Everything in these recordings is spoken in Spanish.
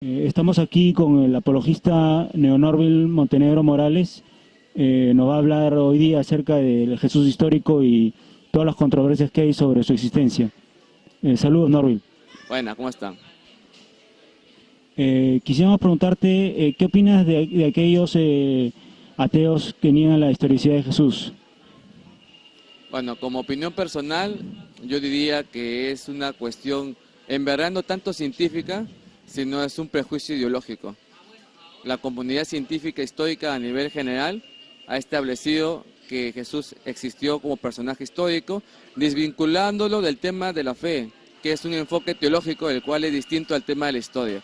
Estamos aquí con el apologista Neonorville Montenegro Morales. Nos va a hablar hoy día acerca del Jesús histórico y todas las controversias que hay sobre su existencia. Saludos, Norville. Buenas, ¿cómo están? Quisiéramos preguntarte, ¿qué opinas de aquellos ateos que niegan la historicidad de Jesús? Bueno, como opinión personal, yo diría que es una cuestión, en verdad no tanto científica, sino es un prejuicio ideológico. La comunidad científica histórica a nivel general ha establecido que Jesús existió como personaje histórico, desvinculándolo del tema de la fe, que es un enfoque teológico el cual es distinto al tema de la historia.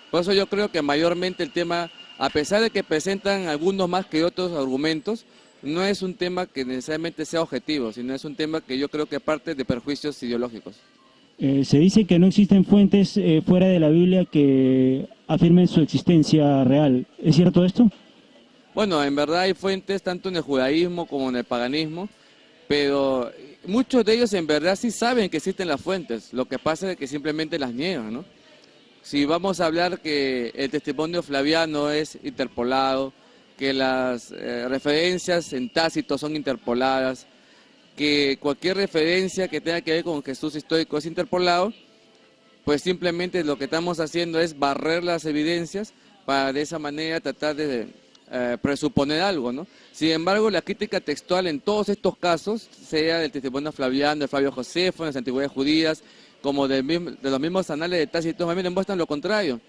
Por eso yo creo que mayormente el tema, a pesar de que presentan algunos más que otros argumentos, no es un tema que necesariamente sea objetivo, sino es un tema que yo creo que parte de prejuicios ideológicos. Se dice que no existen fuentes fuera de la Biblia que afirmen su existencia real. ¿Es cierto esto? Bueno, en verdad hay fuentes tanto en el judaísmo como en el paganismo, pero muchos de ellos en verdad sí saben que existen las fuentes, lo que pasa es que simplemente las niegan, ¿no? Si vamos a hablar que el testimonio flaviano es interpolado, que las referencias en Tácito son interpoladas, que cualquier referencia que tenga que ver con Jesús histórico es interpolado, pues simplemente lo que estamos haciendo es barrer las evidencias para de esa manera tratar de presuponer algo, ¿no? Sin embargo, la crítica textual en todos estos casos, sea del testimonio flaviano, de Flavio Josefo, en las antigüedades judías, como de los mismos anales de Tácito, también demuestran lo contrario,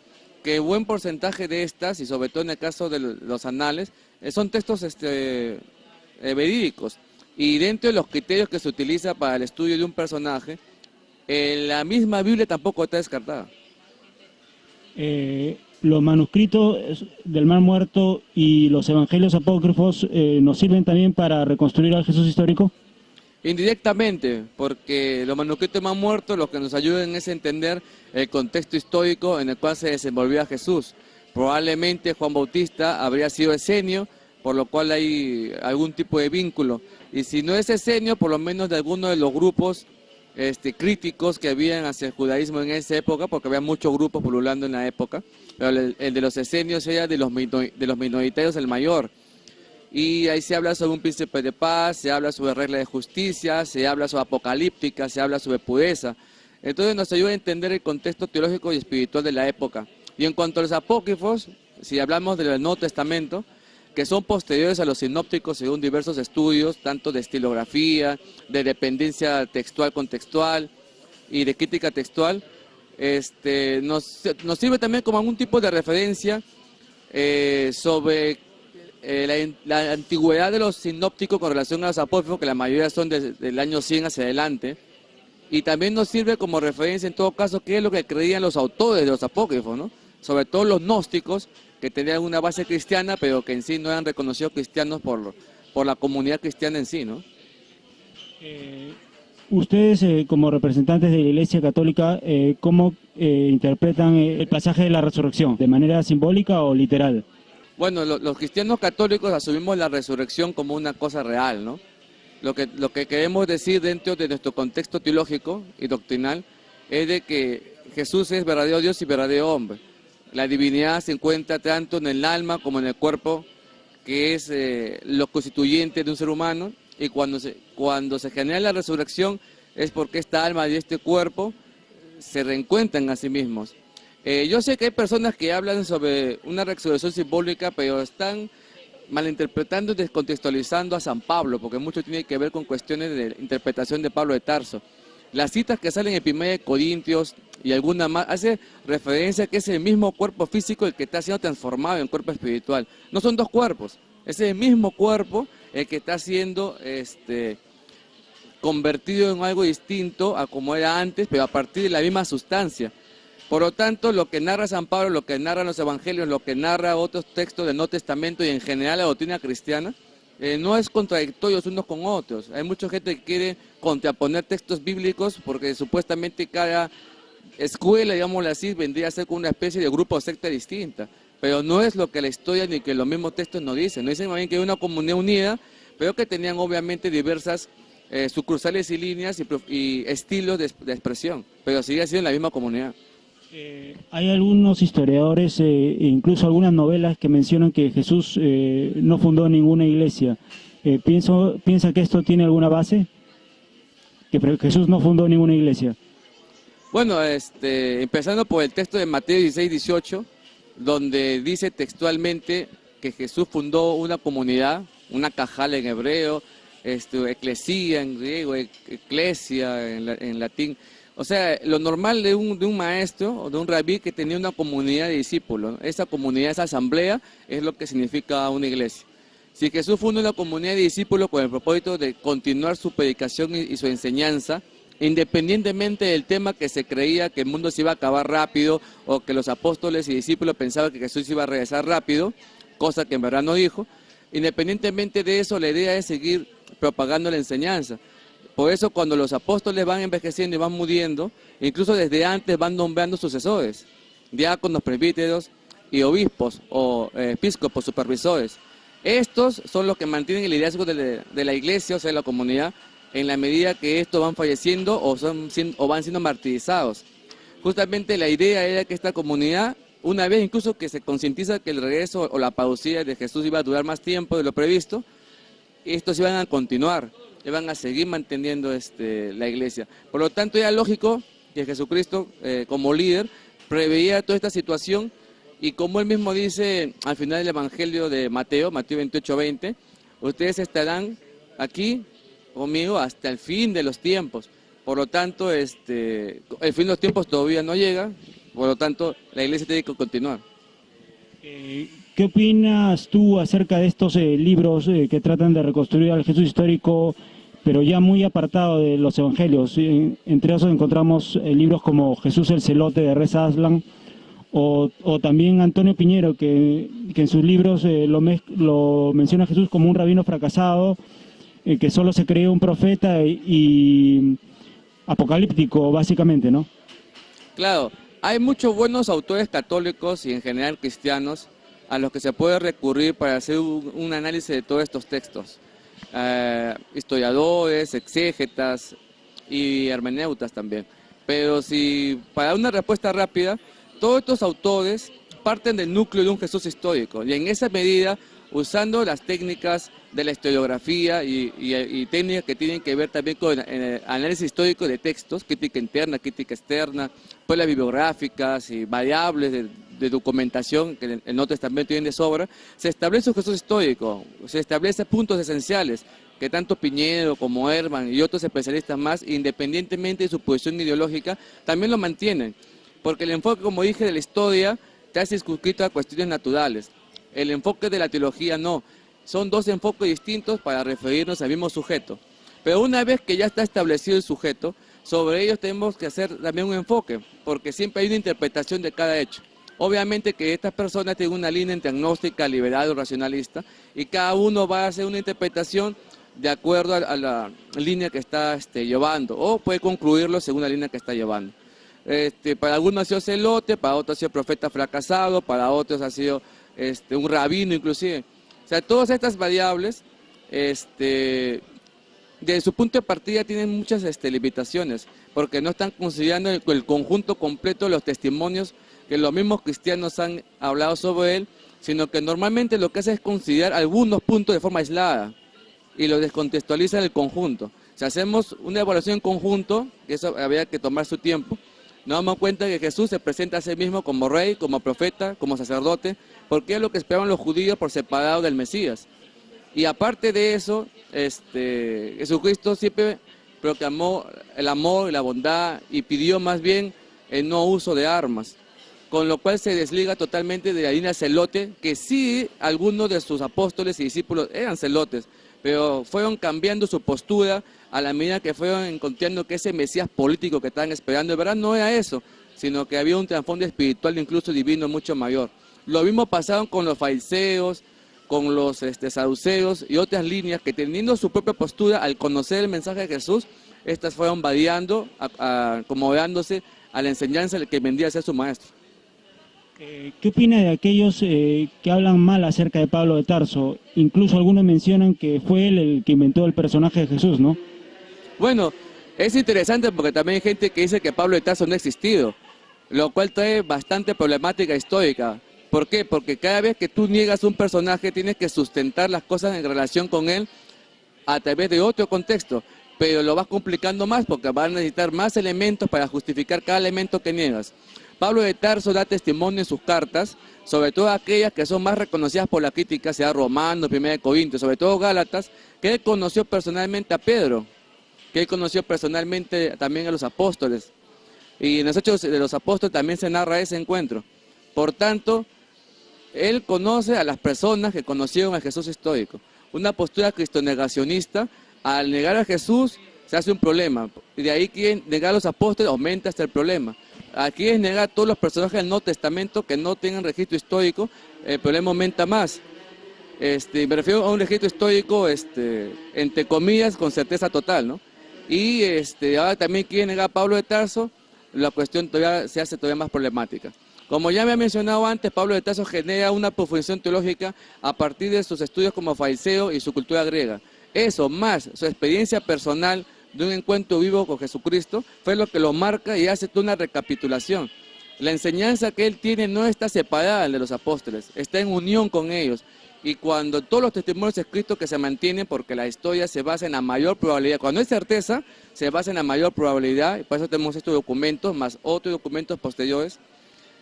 que buen porcentaje de estas, y sobre todo en el caso de los anales, son textos verídicos. Y dentro de los criterios que se utiliza para el estudio de un personaje, la misma Biblia tampoco está descartada. Los manuscritos del Mar Muerto y los evangelios apócrifos nos sirven también para reconstruir al Jesús histórico. Indirectamente, porque los manuscritos más muertos lo que nos ayudan es entender el contexto histórico en el cual se desenvolvía Jesús. Probablemente Juan Bautista habría sido esenio, por lo cual hay algún tipo de vínculo. Y si no es esenio, por lo menos de alguno de los grupos críticos que habían hacia el judaísmo en esa época, porque había muchos grupos pululando en la época, pero el de los esenios era de los minoritarios el mayor. Y ahí se habla sobre un príncipe de paz, se habla sobre regla de justicia, se habla sobre apocalíptica, se habla sobre pureza. Entonces nos ayuda a entender el contexto teológico y espiritual de la época. Y en cuanto a los apócrifos, si hablamos del Nuevo Testamento, que son posteriores a los sinópticos según diversos estudios, tanto de estilografía, de dependencia textual contextual y de crítica textual, nos sirve también como algún tipo de referencia sobre la antigüedad de los sinópticos con relación a los apócrifos, que la mayoría son del año 100 hacia adelante, y también nos sirve como referencia en todo caso qué es lo que creían los autores de los apócrifos, ¿no? Sobre todo los gnósticos, que tenían una base cristiana, pero que en sí no eran reconocidos cristianos por la comunidad cristiana en sí, ¿no? Ustedes, como representantes de la Iglesia Católica, ¿cómo interpretan el pasaje de la resurrección? ¿De manera simbólica o literal? Bueno, los cristianos católicos asumimos la resurrección como una cosa real, ¿no? Lo que queremos decir dentro de nuestro contexto teológico y doctrinal es de que Jesús es verdadero Dios y verdadero hombre. La divinidad se encuentra tanto en el alma como en el cuerpo, que es lo constituyente de un ser humano, y cuando se genera la resurrección es porque esta alma y este cuerpo se reencuentran a sí mismos. Yo sé que hay personas que hablan sobre una resurrección simbólica, pero están malinterpretando y descontextualizando a San Pablo, porque mucho tiene que ver con cuestiones de interpretación de Pablo de Tarso. Las citas que salen en 1 Corintios y alguna más, hace referencia a que es el mismo cuerpo físico el que está siendo transformado en cuerpo espiritual. No son dos cuerpos, es el mismo cuerpo el que está siendo convertido en algo distinto a como era antes, pero a partir de la misma sustancia. Por lo tanto, lo que narra San Pablo, lo que narran los evangelios, lo que narra otros textos del Nuevo Testamento y en general la doctrina cristiana, no es contradictorio unos con otros. Hay mucha gente que quiere contraponer textos bíblicos porque supuestamente cada escuela, digámoslo así, vendría a ser como una especie de grupo o secta distinta. Pero no es lo que la historia ni que los mismos textos nos dicen. Nos dicen más bien que hay una comunidad unida, pero que tenían obviamente diversas sucursales y líneas y estilos de expresión, pero sigue siendo la misma comunidad. Hay algunos historiadores e incluso algunas novelas que mencionan que Jesús no fundó ninguna iglesia. ¿Piensa que esto tiene alguna base? Que Jesús no fundó ninguna iglesia. Bueno, empezando por el texto de Mateo 16-18, donde dice textualmente que Jesús fundó una comunidad, una cajal en hebreo, eclesía en griego, eclesia en latín. O sea, lo normal de un maestro o de un rabí que tenía una comunidad de discípulos, ¿no? Esa comunidad, esa asamblea, es lo que significa una iglesia. Si Jesús funda una comunidad de discípulos con el propósito de continuar su predicación y su enseñanza, independientemente del tema que se creía que el mundo se iba a acabar rápido o que los apóstoles y discípulos pensaban que Jesús iba a regresar rápido, cosa que en verdad no dijo, independientemente de eso, la idea es seguir propagando la enseñanza. Por eso cuando los apóstoles van envejeciendo y van muriendo, incluso desde antes van nombrando sucesores, diáconos, presbíteros y obispos o episcopos, supervisores. Estos son los que mantienen el liderazgo de la iglesia, o sea, de la comunidad, en la medida que estos van falleciendo o van siendo martirizados. Justamente la idea era que esta comunidad, una vez incluso que se concientiza que el regreso o la parucía de Jesús iba a durar más tiempo de lo previsto, estos iban a continuar, iban a seguir manteniendo la iglesia. Por lo tanto, era lógico que Jesucristo, como líder, preveía toda esta situación y como él mismo dice al final del Evangelio de Mateo 28:20, ustedes estarán aquí conmigo hasta el fin de los tiempos. Por lo tanto, el fin de los tiempos todavía no llega, por lo tanto, la iglesia tiene que continuar. ¿Qué opinas tú acerca de estos libros que tratan de reconstruir al Jesús histórico, pero ya muy apartado de los evangelios? Entre esos encontramos libros como Jesús el Celote de Reza Aslan, o también Antonio Piñero, que en sus libros lo menciona a Jesús como un rabino fracasado, que solo se cree un profeta y apocalíptico, básicamente, ¿no? Claro, hay muchos buenos autores católicos y en general cristianos a los que se puede recurrir para hacer un análisis de todos estos textos. Historiadores, exégetas y hermeneutas también. Pero si para una respuesta rápida, todos estos autores parten del núcleo de un Jesús histórico y en esa medida, usando las técnicas de la historiografía y técnicas que tienen que ver también con el análisis histórico de textos, crítica interna, crítica externa, pruebas bibliográficas y variables de documentación que en Nuevo Testamento tienen de sobra, se establece un Jesús histórico, se establece puntos esenciales que tanto Piñero como Herman y otros especialistas más, independientemente de su posición ideológica, también lo mantienen. Porque el enfoque, como dije, de la historia está circunscrito a cuestiones naturales. El enfoque de la teología no. Son dos enfoques distintos para referirnos al mismo sujeto. Pero una vez que ya está establecido el sujeto, sobre ellos tenemos que hacer también un enfoque, porque siempre hay una interpretación de cada hecho. Obviamente que estas personas tienen una línea entre agnóstica, liberal o racionalista, y cada uno va a hacer una interpretación de acuerdo a la línea que está llevando, o puede concluirlo según la línea que está llevando. Para algunos ha sido celote, para otros ha sido profeta fracasado, para otros ha sido un rabino inclusive. O sea, todas estas variables, desde su punto de partida tienen muchas limitaciones, porque no están considerando el conjunto completo de los testimonios que los mismos cristianos han hablado sobre él, sino que normalmente lo que hace es considerar algunos puntos de forma aislada y los descontextualiza en el conjunto. Si hacemos una evaluación en conjunto, que eso habría que tomar su tiempo, nos damos cuenta que Jesús se presenta a sí mismo como rey, como profeta, como sacerdote, porque es lo que esperaban los judíos por separado del Mesías. Y aparte de eso, Jesucristo siempre proclamó el amor y la bondad y pidió más bien el no uso de armas, con lo cual se desliga totalmente de la línea celote, que sí algunos de sus apóstoles y discípulos eran celotes, pero fueron cambiando su postura a la medida que fueron encontrando que ese Mesías político que estaban esperando, de verdad no era eso, sino que había un trasfondo espiritual, incluso divino, mucho mayor. Lo mismo pasaron con los fariseos, con los saduceos y otras líneas que teniendo su propia postura, al conocer el mensaje de Jesús, estas fueron variando, acomodándose a la enseñanza que vendría a ser su maestro. ¿Qué opina de aquellos que hablan mal acerca de Pablo de Tarso? Incluso algunos mencionan que fue él el que inventó el personaje de Jesús, ¿no? Bueno, es interesante porque también hay gente que dice que Pablo de Tarso no ha existido. lo cual trae bastante problemática histórica. ¿Por qué? Porque cada vez que tú niegas un personaje tienes que sustentar las cosas en relación con él a través de otro contexto, pero lo vas complicando más porque vas a necesitar más elementos para justificar cada elemento que niegas. Pablo de Tarso da testimonio en sus cartas, sobre todo aquellas que son más reconocidas por la crítica, sea Romanos, 1 Corintios, sobre todo Gálatas, que él conoció personalmente a Pedro, que él conoció personalmente también a los apóstoles. Y en los Hechos de los Apóstoles también se narra ese encuentro. Por tanto, él conoce a las personas que conocieron a Jesús histórico. Una postura cristonegacionista, al negar a Jesús, se hace un problema. Y de ahí que negar a los apóstoles aumenta hasta el problema. Aquí es negar a todos los personajes del Nuevo Testamento que no tengan registro histórico, el problema aumenta más. Me refiero a un registro histórico, entre comillas, con certeza total, ¿no? Y ahora también quiere negar a Pablo de Tarso, la cuestión todavía se hace todavía más problemática. Como ya me ha mencionado antes, Pablo de Tarso genera una profundización teológica a partir de sus estudios como fariseo y su cultura griega. Eso, más su experiencia personal de un encuentro vivo con Jesucristo, fue lo que lo marca y hace toda una recapitulación. La enseñanza que él tiene no está separada de los apóstoles, está en unión con ellos. Y cuando todos los testimonios escritos que se mantienen, porque la historia se basa en la mayor probabilidad, cuando es certeza, se basa en la mayor probabilidad, y por eso tenemos estos documentos, más otros documentos posteriores,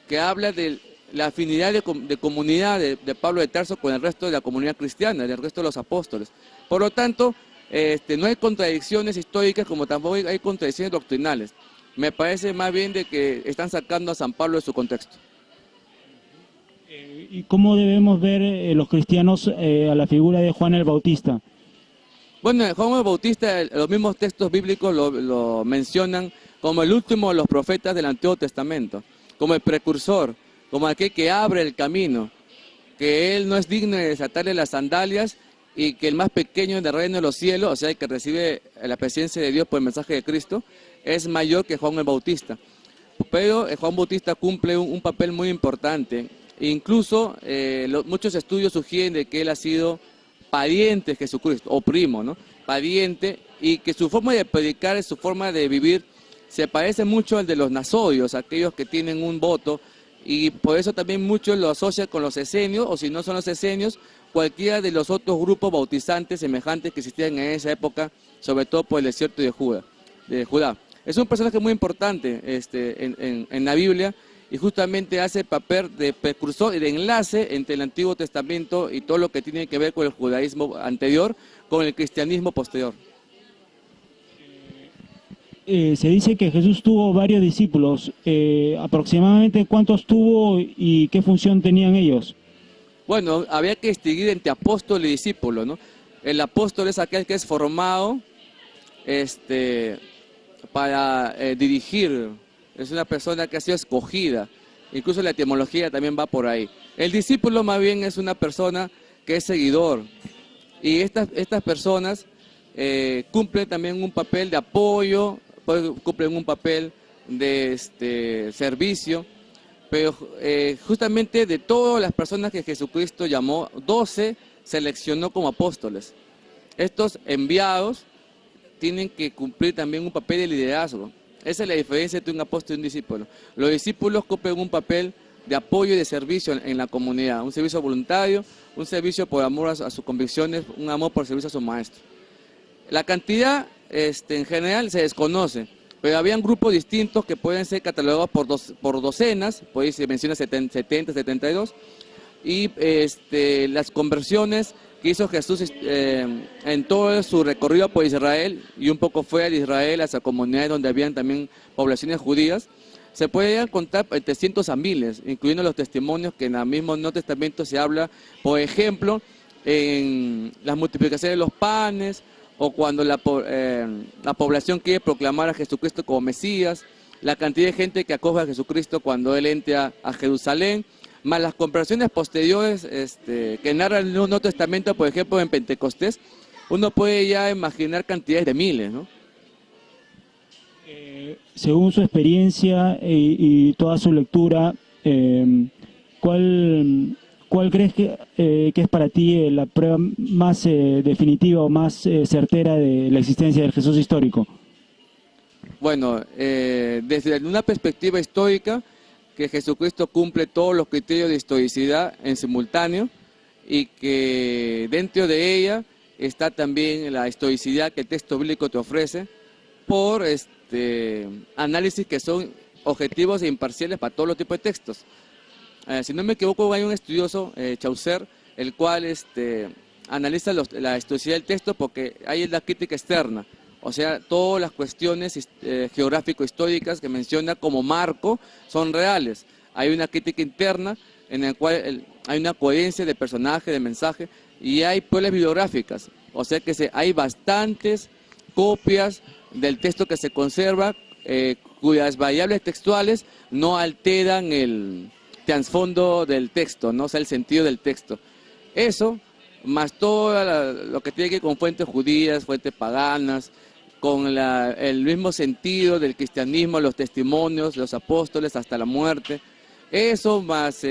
que habla de la afinidad de comunidad de Pablo de Tarso con el resto de la comunidad cristiana, del resto de los apóstoles. Por lo tanto, no hay contradicciones históricas como tampoco hay contradicciones doctrinales. Me parece más bien de que están sacando a San Pablo de su contexto. ¿Y cómo debemos ver los cristianos a la figura de Juan el Bautista? Bueno, Juan el Bautista, los mismos textos bíblicos lo mencionan como el último de los profetas del Antiguo Testamento, como el precursor, como aquel que abre el camino, que él no es digno de desatarle las sandalias y que el más pequeño del reino de los cielos, o sea, el que recibe la presencia de Dios por el mensaje de Cristo, es mayor que Juan el Bautista. Pero Juan Bautista cumple un papel muy importante. Incluso muchos estudios sugieren de que él ha sido pariente de Jesucristo, o primo, ¿no? Pariente, y que su forma de predicar, su forma de vivir, se parece mucho al de los nasorios, aquellos que tienen un voto, y por eso también muchos lo asocian con los esenios, o si no son los esenios, cualquiera de los otros grupos bautizantes semejantes que existían en esa época, sobre todo por el desierto de Judá. Es un personaje muy importante en la Biblia, y justamente hace el papel de precursor y de enlace entre el Antiguo Testamento y todo lo que tiene que ver con el judaísmo anterior, con el cristianismo posterior. Se dice que Jesús tuvo varios discípulos. ¿Aproximadamente cuántos tuvo y qué función tenían ellos? Bueno, había que distinguir entre apóstol y discípulo, ¿no? El apóstol es aquel que es formado para dirigir. Es una persona que ha sido escogida, incluso la etimología también va por ahí. El discípulo más bien es una persona que es seguidor, y estas personas cumplen también un papel de apoyo, cumplen un papel de servicio, pero justamente de todas las personas que Jesucristo llamó, 12 seleccionó como apóstoles. Estos enviados tienen que cumplir también un papel de liderazgo. Esa es la diferencia entre un apóstol y un discípulo. Los discípulos cumplen un papel de apoyo y de servicio en la comunidad, un servicio voluntario, un servicio por amor a sus convicciones, un amor por servicio a su maestro. La cantidad en general se desconoce, pero habían grupos distintos que pueden ser catalogados por docenas, por ahí se menciona 70, 72, y las conversiones que hizo Jesús en todo su recorrido por Israel y un poco fuera de Israel, hacia comunidades donde habían también poblaciones judías, se pueden contar entre cientos a miles, incluyendo los testimonios que en el mismo Nuevo Testamento se habla, por ejemplo, en las multiplicaciones de los panes, o cuando la población quiere proclamar a Jesucristo como Mesías, la cantidad de gente que acoge a Jesucristo cuando Él entra a Jerusalén, más las conversiones posteriores que narra el Nuevo Testamento, por ejemplo, en Pentecostés, uno puede ya imaginar cantidades de miles, ¿no? Según su experiencia y toda su lectura, ¿cuál crees que es para ti la prueba más definitiva o más certera de la existencia del Jesús histórico? Bueno, desde una perspectiva histórica, que Jesucristo cumple todos los criterios de historicidad en simultáneo y que dentro de ella está también la historicidad que el texto bíblico te ofrece por análisis que son objetivos e imparciales para todos los tipos de textos. Si no me equivoco, hay un estudioso, Chaucer, el cual analiza la historicidad del texto porque ahí es la crítica externa. O sea, todas las cuestiones geográfico-históricas que menciona como marco son reales. Hay una crítica interna en la cual hay una coherencia de personaje, de mensaje, y hay pruebas bibliográficas. O sea que hay bastantes copias del texto que se conserva, cuyas variables textuales no alteran el trasfondo del texto, ¿no? O sea, el sentido del texto. Eso, más todo lo que tiene que ver con fuentes judías, fuentes paganas, con el mismo sentido del cristianismo, los testimonios, los apóstoles hasta la muerte. Eso más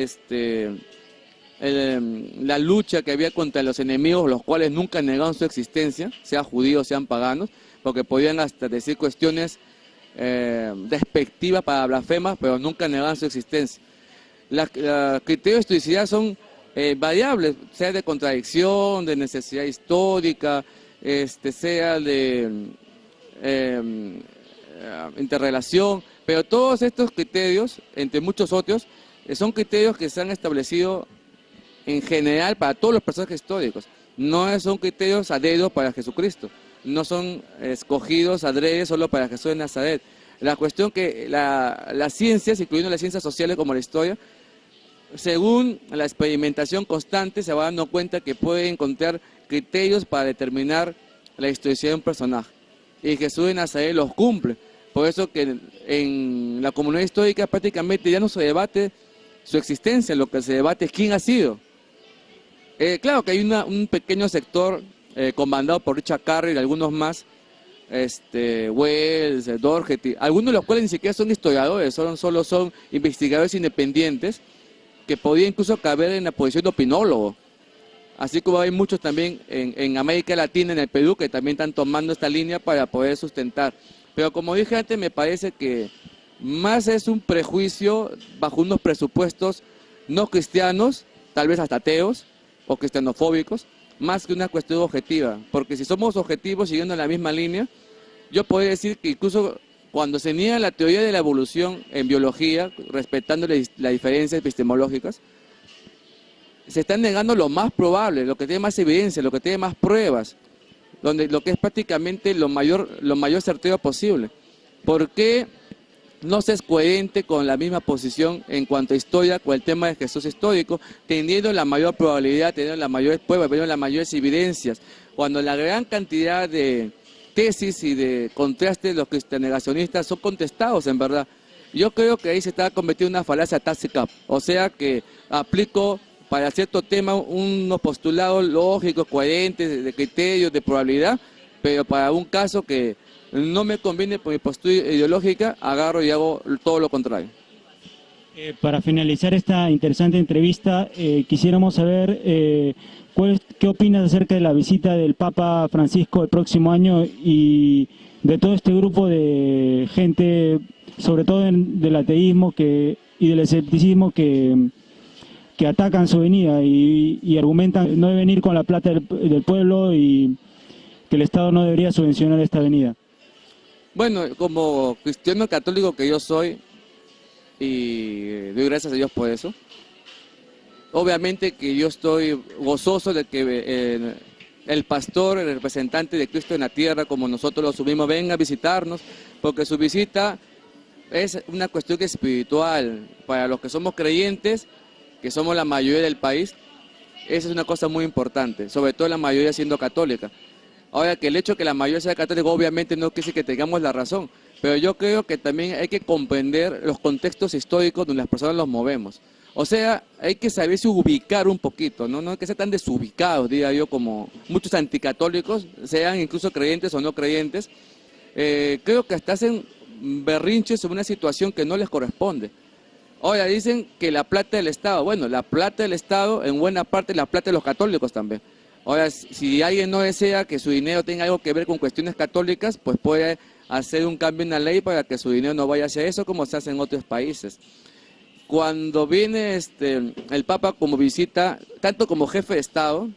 la lucha que había contra los enemigos, los cuales nunca negaron su existencia, sean judíos, sean paganos, porque podían hasta decir cuestiones despectivas para blasfemas, pero nunca negaban su existencia. Los criterios de historicidad son variables, sea de contradicción, de necesidad histórica, sea de interrelación, pero todos estos criterios, entre muchos otros, son criterios que se han establecido en general para todos los personajes históricos. No son criterios a dedo para Jesucristo, no son escogidos adrede solo para Jesús de Nazaret. La cuestión que las ciencias, incluyendo las ciencias sociales como la historia, según la experimentación constante, se va dando cuenta que puede encontrar criterios para determinar la historicidad de un personaje. Y Jesús de Nazaret los cumple. Por eso que en la comunidad histórica prácticamente ya no se debate su existencia, lo que se debate es quién ha sido. Claro que hay un pequeño sector comandado por Richard Carrier y algunos más, Wells, Doherty, algunos de los cuales ni siquiera son historiadores, solo son investigadores independientes que podían incluso caber en la posición de opinólogo. Así como hay muchos también en América Latina, en el Perú, que también están tomando esta línea para poder sustentar. Pero como dije antes, me parece que más es un prejuicio bajo unos presupuestos no cristianos, tal vez hasta ateos o cristianofóbicos, más que una cuestión objetiva. Porque si somos objetivos siguiendo la misma línea, yo podría decir que incluso cuando se niega la teoría de la evolución en biología, respetando las diferencias epistemológicas, se están negando lo más probable, lo que tiene más evidencia, lo que tiene más pruebas, lo que es prácticamente lo mayor certero posible. ¿Por qué no se es coherente con la misma posición en cuanto a historia con el tema de Jesús histórico, teniendo la mayor probabilidad, teniendo las mayores pruebas, teniendo las mayores evidencias, cuando la gran cantidad de tesis y de contrastes de los cristianegacionistas son contestados en verdad? Yo creo que ahí se está cometiendo una falacia táctica, o sea que aplico para cierto tema unos postulados lógicos, coherentes, de criterios, de probabilidad, pero para un caso que no me conviene por mi postura ideológica, agarro y hago todo lo contrario. Para finalizar esta interesante entrevista, quisiéramos saber qué opinas acerca de la visita del Papa Francisco el próximo año y de todo este grupo de gente, sobre todo del ateísmo y del escepticismo que atacan su venida y argumentan no debe venir con la plata del pueblo y que el Estado no debería subvencionar esta venida. Bueno, como cristiano católico que yo soy, y doy gracias a Dios por eso, obviamente que yo estoy gozoso de que el pastor, el representante de Cristo en la tierra, como nosotros lo asumimos, venga a visitarnos, porque su visita es una cuestión espiritual para los que somos creyentes, que somos la mayoría del país. Esa es una cosa muy importante, sobre todo la mayoría siendo católica. Ahora, que el hecho de que la mayoría sea católica obviamente no quiere decir que tengamos la razón, pero yo creo que también hay que comprender los contextos históricos donde las personas los movemos. O sea, hay que saberse ubicar un poquito, no hay que ser tan desubicados, diría yo, como muchos anticatólicos, sean incluso creyentes o no creyentes. Creo que hasta hacen berrinches sobre una situación que no les corresponde. Ahora dicen que la plata del Estado, bueno, la plata del Estado en buena parte es la plata de los católicos también. Ahora, si alguien no desea que su dinero tenga algo que ver con cuestiones católicas, pues puede hacer un cambio en la ley para que su dinero no vaya hacia eso, como se hace en otros países. cuando viene el Papa como visita, tanto como jefe de Estado,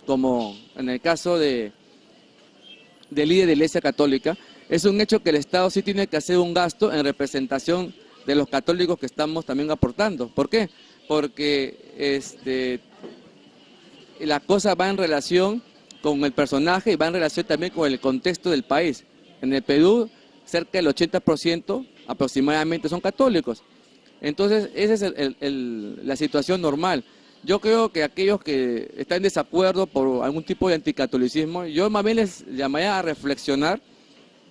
como en el caso del líder de la Iglesia Católica, es un hecho que el Estado sí tiene que hacer un gasto en representación de los católicos que estamos también aportando. ¿Por qué? Porque la cosa va en relación con el personaje y va en relación también con el contexto del país. En el Perú, cerca del 80% aproximadamente son católicos. Entonces, esa es la situación normal. Yo creo que aquellos que están en desacuerdo por algún tipo de anticatolicismo, yo más bien les llamaría a reflexionar,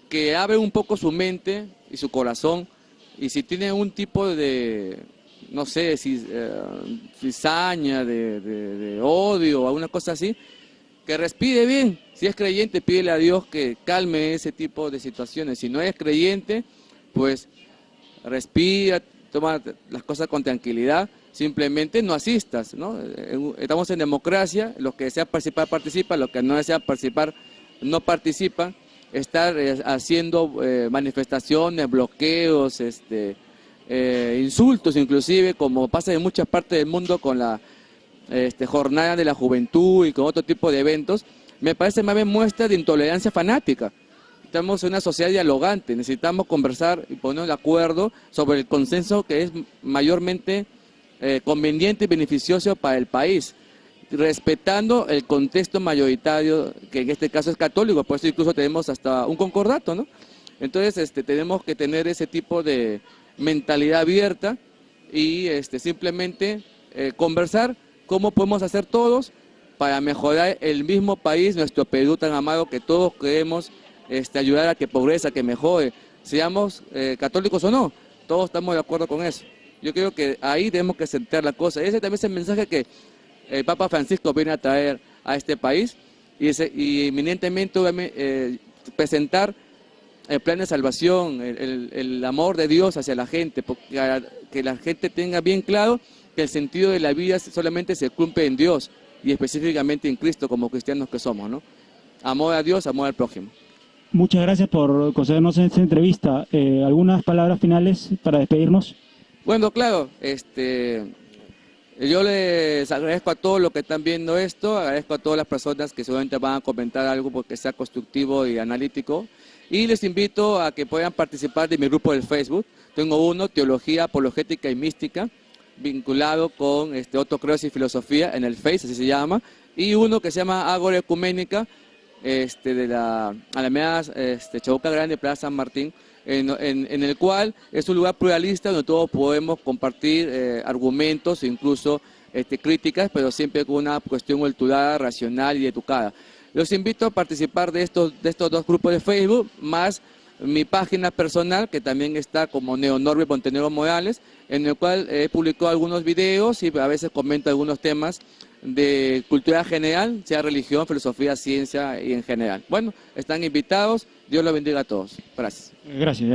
que abren un poco su mente y su corazón, y si tienen un tipo de, no sé, cizaña, de odio o alguna cosa así, que respire bien. Si es creyente, pídele a Dios que calme ese tipo de situaciones. Si no es creyente, pues respira, toma las cosas con tranquilidad, simplemente no asistas, ¿no? Estamos en democracia, los que desean participar, participan, los que no desean participar, no participan. Estar haciendo manifestaciones, bloqueos, insultos inclusive, como pasa en muchas partes del mundo con la jornada de la juventud y con otro tipo de eventos, me parece más bien muestra de intolerancia fanática. Estamos en una sociedad dialogante, necesitamos conversar y ponernos de acuerdo sobre el consenso que es mayormente conveniente y beneficioso para el país, respetando el contexto mayoritario, que en este caso es católico, por eso incluso tenemos hasta un concordato, ¿no? Entonces tenemos que tener ese tipo de mentalidad abierta y simplemente conversar cómo podemos hacer todos para mejorar el mismo país, nuestro Perú tan amado, que todos queremos ayudar a que progrese, a que mejore, seamos católicos o no, todos estamos de acuerdo con eso. Yo creo que ahí tenemos que centrar la cosa. Ese también es el mensaje que el Papa Francisco viene a traer a este país y eminentemente presentar el plan de salvación, el amor de Dios hacia la gente, porque que la gente tenga bien claro que el sentido de la vida solamente se cumple en Dios y específicamente en Cristo como cristianos que somos, ¿no? Amor a Dios, amor al prójimo. Muchas gracias por concedernos esta entrevista. ¿Algunas palabras finales para despedirnos? Bueno, claro, yo les agradezco a todos los que están viendo esto, agradezco a todas las personas que seguramente van a comentar algo porque sea constructivo y analítico, y les invito a que puedan participar de mi grupo del Facebook. Tengo uno, Teología Apologética y Mística, vinculado con Otto Creos y Filosofía en el Face, así se llama, y uno que se llama Ágora Ecuménica, de la Alameda Chabuca Grande, Plaza San Martín, en el cual es un lugar pluralista donde todos podemos compartir argumentos, incluso críticas, pero siempre con una cuestión cultural, racional y educada. Los invito a participar de estos dos grupos de Facebook, más mi página personal, que también está como Neonorbil Montenegro Morales, en el cual he publicado algunos videos y a veces comento algunos temas de cultura general, sea religión, filosofía, ciencia y en general. Bueno, están invitados. Dios los bendiga a todos. Gracias. Gracias.